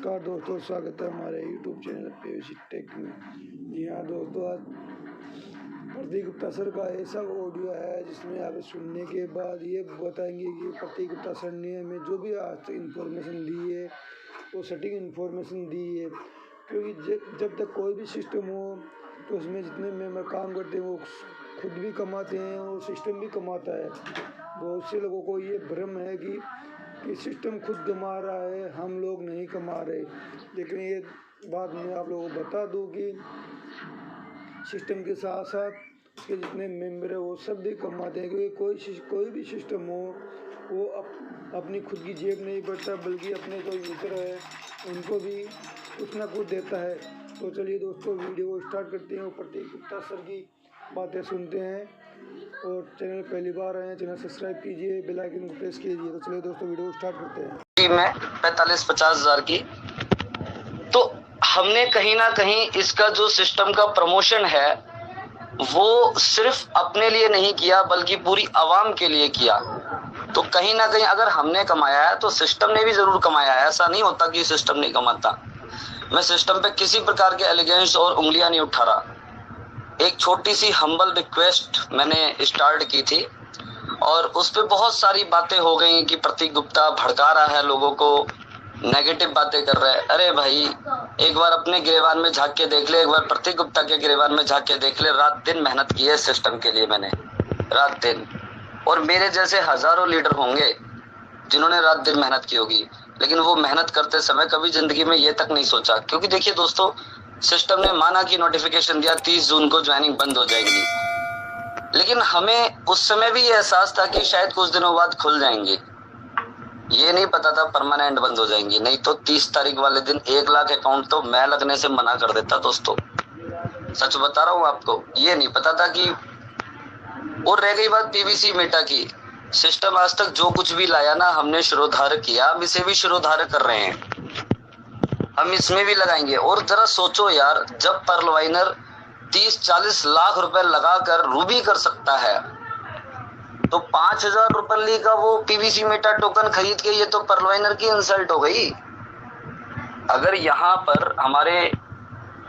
नमस्कार दोस्तों, स्वागत है हमारे YouTube चैनल पीवीसी टेक में। जी हाँ दोस्तों, आज प्रतीक गुप्ता सर का ऐसा ऑडियो है जिसमें आप सुनने के बाद ये बताएंगे कि प्रतीक गुप्ता सर ने हमें जो भी आज तक इन्फॉर्मेशन दी है वो सटीक इन्फॉर्मेशन दी है। क्योंकि जब तक कोई भी सिस्टम हो तो उसमें जितने मेंबर काम करते हैं वो खुद भी कमाते हैं और सिस्टम भी कमाता है। बहुत से लोगों को ये भ्रम है कि सिस्टम खुद कमा रहा है, हम लोग नहीं कमा रहे। लेकिन ये बात मैं आप लोगों को बता दूं कि सिस्टम के साथ साथ उसके जितने मेंबर है वो सब भी कमाते हैं। क्योंकि कोई भी सिस्टम हो वो अपनी खुद की जेब नहीं भरता, बल्कि अपने जो यूज़र है उनको भी कुछ ना कुछ देता है। तो चलिए दोस्तों, वीडियो को स्टार्ट करते हैं और प्रतीक गुप्ता सर की बातें सुनते हैं। और चैनल पहली बार आए हैं, चैनल सब्सक्राइब कीजिए, बेल आइकन को प्रेस कीजिए। तो चलिए दोस्तों, वीडियो स्टार्ट करते हैं। टीम है 45-50 हज़ार की। तो हमने कहीं ना कहीं इसका जो सिस्टम का प्रमोशन है वो सिर्फ अपने लिए नहीं किया बल्कि पूरी आवाम के लिए किया। तो कहीं ना कहीं अगर हमने कमाया है तो सिस्टम ने भी जरूर कमाया है। ऐसा नहीं होता कि सिस्टम नहीं कमाता। मैं सिस्टम पे किसी प्रकार के एलिगेंस और उंगलियां नहीं उठा रहा। एक छोटी सी हम्बल रिक्वेस्ट मैंने स्टार्ट की थी और उस पे बहुत सारी बातें हो गई कि प्रतीक गुप्ता भड़का रहा है लोगों को, नेगेटिव बातें कर रहा है। अरे भाई, एक बार अपने गिरेबान में झांक के देख ले, एक बार प्रतीक गुप्ता के गिरेबान में झांक के देख ले। रात दिन मेहनत की है सिस्टम के लिए मैंने, रात दिन। और मेरे जैसे हजारों लीडर होंगे जिन्होंने रात दिन मेहनत की होगी, लेकिन वो मेहनत करते समय कभी जिंदगी में ये तक नहीं सोचा। क्योंकि देखिए दोस्तों, सिस्टम ने माना कि नोटिफिकेशन दिया 30 जून को ज्वाइनिंग बंद हो जाएगी, लेकिन हमें उस समय भी ये एहसास था कि शायद कुछ दिनों बाद खुल जाएंगी। ये नहीं पता था परमानेंट बंद हो जाएंगी। नहीं तो 30 तारीख वाले दिन 1 लाख अकाउंट तो मैं लगने से मना कर देता दोस्तों, सच बता रहा हूँ आपको। ये नहीं पता था कि। और रह गई बात पीवीसी मेटा की, सिस्टम आज तक जो कुछ भी लाया ना हमने शिरोधार्य किया, हम इसे भी शिरोधार्य कर रहे हैं, हम इसमें भी लगाएंगे। और जरा सोचो यार, जब पर्लवाइनर 30-40 लाख रुपए लगाकर रूबी कर सकता है तो 5,000 रुपये का वो पीवीसी मेटा टोकन खरीद के, ये तो पर्लवाइनर की इंसल्ट हो गई। अगर यहाँ पर हमारे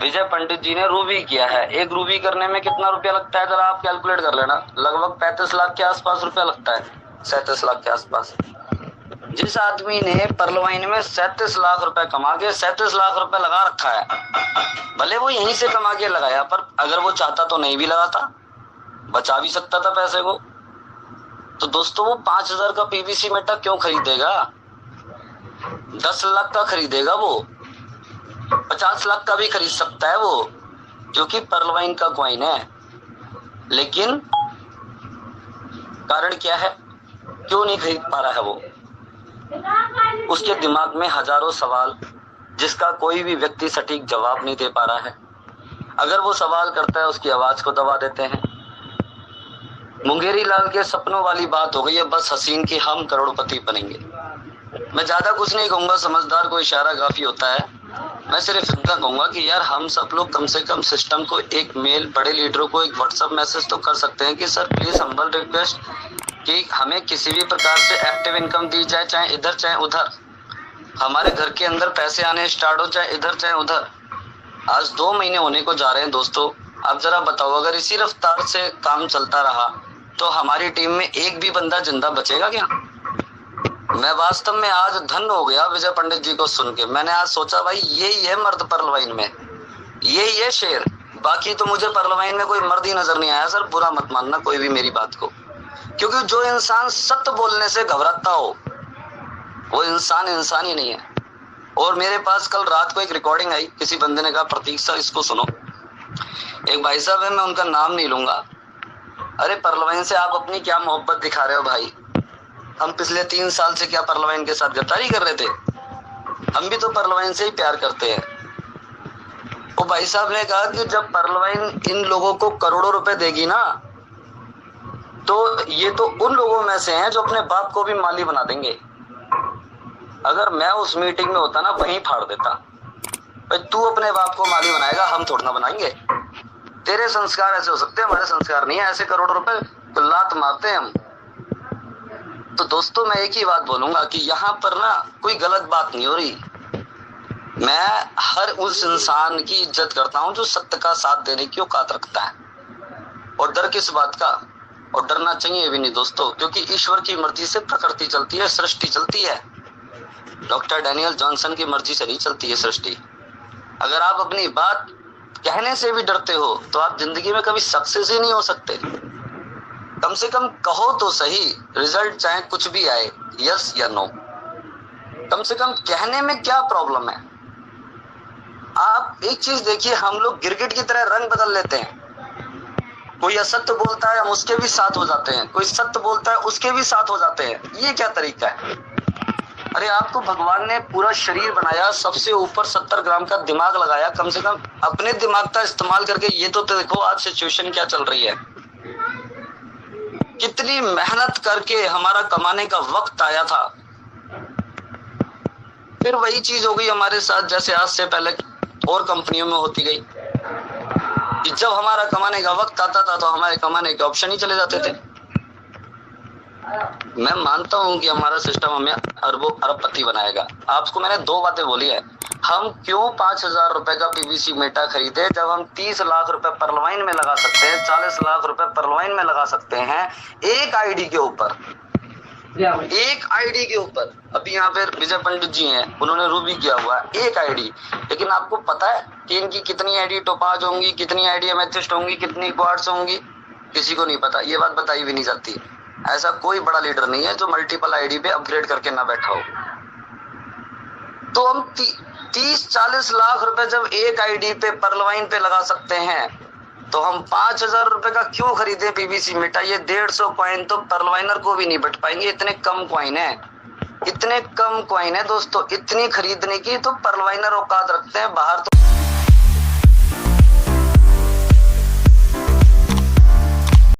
विजय पंडित जी ने रूबी किया है, एक रूबी करने में कितना रुपया लगता है जरा आप कैलकुलेट कर लेना। लगभग 35 लाख के आसपास रुपया लगता है, 37 लाख के आसपास। जिस आदमी ने पर्लवाइन में 37 लाख रुपए कमा के 37 लाख रुपए लगा रखा है, भले वो यहीं से कमा के लगाया, पर अगर वो चाहता तो नहीं भी लगाता, बचा भी सकता था पैसे को। तो दोस्तों, वो 5,000 का पीवीसी मेटा क्यों खरीदेगा? 10 लाख का खरीदेगा, वो 50 लाख का भी खरीद सकता है वो, क्योंकि पर्लवाइन का कॉइन है। लेकिन कारण क्या है, क्यों नहीं खरीद पा रहा है वो? उसके दिमाग में हजारों सवाल, जिसका कोई भी व्यक्ति सटीक जवाब नहीं दे पा रहा है। अगर वो सवाल करता है उसकी आवाज को दबा देते हैं। मुंगेरी लाल के सपनों वाली बात हो गई है, बस हसीन की हम करोड़पति बनेंगे। मैं ज्यादा कुछ नहीं कहूंगा, समझदार को इशारा काफी होता है। मैं सिर्फ इतना कहूंगा कि यार, हम सब लोग कम से कम सिस्टम को एक मेल, बड़े लीडरों को एक व्हाट्सएप मैसेज तो कर सकते हैं कि सर प्लीज हम्बल रिक्वेस्ट कि हमें किसी भी प्रकार से एक्टिव इनकम दी जाए, चाहे इधर चाहे उधर। हमारे घर के अंदर पैसे आने स्टार्ट हो, चाहे इधर चाहे उधर। आज 2 महीने होने को जा रहे हैं दोस्तों। आप जरा बताओ, अगर इसी रफ्तार से काम चलता रहा तो हमारी टीम में एक भी बंदा जिंदा बचेगा क्या? मैं वास्तव में आज धन्य हो गया विजय पंडित जी को सुन के। मैंने आज सोचा भाई, यही है मर्द पर्लवाइन में, यही है शेर। बाकी तो मुझे पर्लवाइन में कोई मर्द ही नजर नहीं आया। सर बुरा मत मानना कोई भी मेरी बात को, क्योंकि जो इंसान सत्य बोलने से घबराता हो वो इंसान ही नहीं है। और मेरे पास कल रात को एक रिकॉर्डिंग आई, किसी बंदे ने कहा प्रतीक सर इसको सुनो। एक भाई साहब है, मैं उनका नाम नहीं लूंगा। अरे पर्लवाइन से आप अपनी क्या मोहब्बत दिखा रहे हो भाई? हम पिछले 3 साल से क्या पर्लवाइन के साथ गद्दारी कर रहे थे? हम भी तो पर्लवाइन से ही प्यार करते हैं। वो भाई साहब ने कहा कि जब पर्लवाइन इन लोगों को करोड़ों रुपए देगी ना, तो ये तो उन लोगों में से हैं जो अपने बाप को भी माली बना देंगे। अगर मैं उस मीटिंग में होता ना, वहीं फाड़ देता। भाई तू अपने बाप को माली बनाएगा, हम थोड़ा ना बनाएंगे। तेरे संस्कार ऐसे हो सकते हैं, हमारे संस्कार नहीं है। ऐसे करोड़ों रुपए लात मारते हैं हम। तो दोस्तों, मैं एक ही बात बोलूंगा कि यहाँ पर ना कोई गलत बात नहीं हो रही। मैं हर उस इंसान की इज्जत करता हूं जो सत्य का साथ देने की औकात रखता है। और डर किस बात का? और डरना चाहिए भी नहीं दोस्तों, क्योंकि ईश्वर की मर्जी से प्रकृति चलती है, सृष्टि चलती है। डॉक्टर डैनियल जॉनसन की मर्जी से नहीं चलती है सृष्टि। अगर आप अपनी बात कहने से भी डरते हो तो आप जिंदगी में कभी सक्सेस ही नहीं हो सकते। कम से कम कहो तो सही, रिजल्ट चाहे कुछ भी आए, यस या नो। कम से कम कहने में क्या प्रॉब्लम है? आप एक चीज देखिए, हम लोग गिरगिट की तरह रंग बदल लेते हैं। कोई असत्य बोलता है हम उसके भी साथ हो जाते हैं, कोई सत्य बोलता है उसके भी साथ हो जाते हैं। ये क्या तरीका है? अरे आपको भगवान ने पूरा शरीर बनाया, सबसे ऊपर 70 ग्राम का दिमाग लगाया, कम से कम अपने दिमाग का इस्तेमाल करके ये तो देखो आज सिचुएशन क्या चल रही है। कितनी मेहनत करके हमारा कमाने का वक्त आया था, फिर वही चीज हो गई हमारे साथ जैसे आज से पहले और कंपनियों में होती गई कि जब हमारा कमाने का वक्त आता था तो हमारे कमाने के ऑप्शन ही चले जाते थे। मैं मानता हूं कि हमारा सिस्टम हमें अरबों अरबपति बनाएगा। आपको मैंने 2 बातें बोली है। हम क्यों 5,000 रुपए का पीवीसी मेटा खरीदे जब हम 30 लाख रुपए परलवाइन में लगा सकते हैं, 40 लाख रुपए परलवाइन में लगा सकते हैं एक आईडी के ऊपर, एक आईडी के ऊपर। अभी यहाँ पे विजय पंडित जी हैं, उन्होंने रूबी किया हुआ है एक आईडी। लेकिन आपको पता है कि इनकी कितनी आईडी टोपाज होंगी, कितनी आईडी एमेथिस्ट होंगी, कितनी क्वार्ट्स होंगी? किसी को नहीं पता। ये बात बताई भी नहीं जाती। ऐसा कोई बड़ा लीडर नहीं है जो मल्टीपल आईडी पे अपग्रेड करके ना बैठा हो। तो हम 30-40 लाख रुपए जब एक आईडी पे परलवाइन पे लगा सकते हैं तो हम 5,000 रुपए का क्यों खरीदे पीवीसी मेटा? ये 150 कॉइन तो परलवाइनर को भी नहीं बट पाएंगे, इतने कम कॉइन है, इतने कम कॉइन है दोस्तों। इतनी खरीदने की तो परलवाइनर औकात रखते हैं। बाहर तो